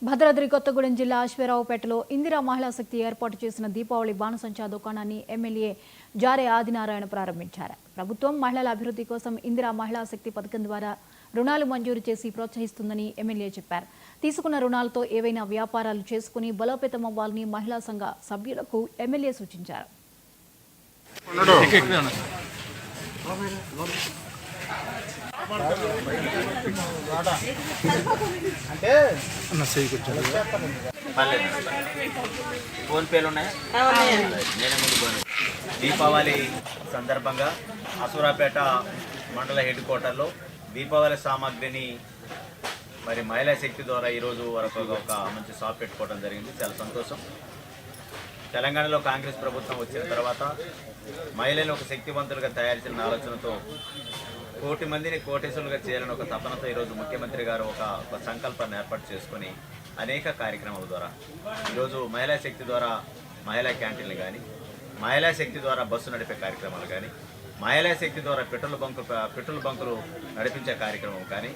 భద్రాద్రి కొత్తగూడెం జిల్లా అశ్వారావుపేటలో ఇందిరా మహిళా శక్తి ఏర్పాటు చేసిన దీపావళి బాణసంచా దుకాణాన్ని ఎమ్మెల్యే జారే ఆదినారాయణ ప్రారంభించారు. ప్రభుత్వం మహిళల అభివృద్ధి కోసం ఇందిరా మహిళా శక్తి పథకం ద్వారా రుణాలు మంజూరు చేసి ప్రోత్సహిస్తుందని ఎమ్మెల్యే చెప్పారు. తీసుకున్న రుణాలతో ఏవైనా వ్యాపారాలు చేసుకుని బలోపేతమవ్వాలని మహిళా సంఘ సభ్యులకు ఎమ్మెల్యే సూచించారు. దీపావళి సందర్భంగా అసూరాపేట మండల హెడ్ క్వార్టర్లో దీపావళి సామాగ్రిని మరి మహిళా శక్తి ద్వారా ఈరోజు వరకు ఒక మంచి షాప్ పెట్టుకోవడం జరిగింది. చాలా సంతోషం. తెలంగాణలో కాంగ్రెస్ ప్రభుత్వం వచ్చిన తర్వాత మహిళలను ఒక శక్తివంతులుగా తయారు చేసిన ఆలోచనతో కోటి మందిని కోటేశ్వరులుగా చేయాలని ఒక తపనతో ఈరోజు ముఖ్యమంత్రి గారు ఒక సంకల్పాన్ని ఏర్పాటు చేసుకొని అనేక కార్యక్రమాల ద్వారా ఈరోజు మహిళా శక్తి ద్వారా మహిళా క్యాంటీన్లు కానీ, మహిళా శక్తి ద్వారా బస్సు నడిపే కార్యక్రమాలు కానీ, మహిళా శక్తి ద్వారా పెట్రోల్ బంకులు నడిపించే కార్యక్రమం కానీ,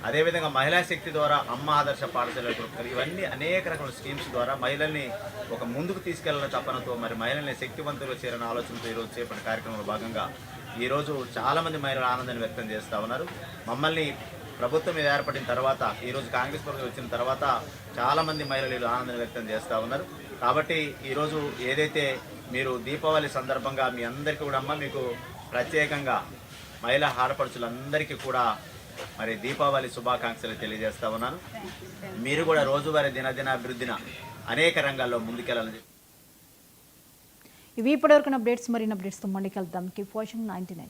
అదేవిధంగా మహిళా శక్తి ద్వారా అమ్మ ఆదర్శ పాఠశాల గ్రూపులు, ఇవన్నీ అనేక రకాల స్కీమ్స్ ద్వారా మహిళల్ని ఒక ముందుకు తీసుకెళ్లాలని తపనతో మరి మహిళల్ని శక్తివంతులుగా చేయాలనే ఆలోచనతో ఈరోజు చేపట్టిన కార్యక్రమంలో భాగంగా ఈరోజు చాలామంది మహిళలు ఆనందాన్ని వ్యక్తం చేస్తూ ఉన్నారు. మమ్మల్ని ప్రభుత్వం మీద ఏర్పడిన తర్వాత ఈరోజు కాంగ్రెస్ ప్రభుత్వం వచ్చిన తర్వాత చాలామంది మహిళలు ఆనందాన్ని వ్యక్తం చేస్తూ ఉన్నారు. కాబట్టి ఈరోజు ఏదైతే మీరు దీపావళి సందర్భంగా మీ అందరికీ కూడా మీకు ప్రత్యేకంగా మహిళా ఆడపడుచులందరికీ కూడా మరి దీపావళి శుభాకాంక్షలు తెలియజేస్తా ఉన్నాను. మీరు కూడా రోజువారీ దినాభివృద్ధిన అనేక రంగాల్లో ముందుకెళ్ళాలని. ఇవి ఇప్పటివరకు అప్డేట్స్. మరిన్ని అప్డేట్స్తో మళ్ళీ కలుద్దాం. Keep watching 99.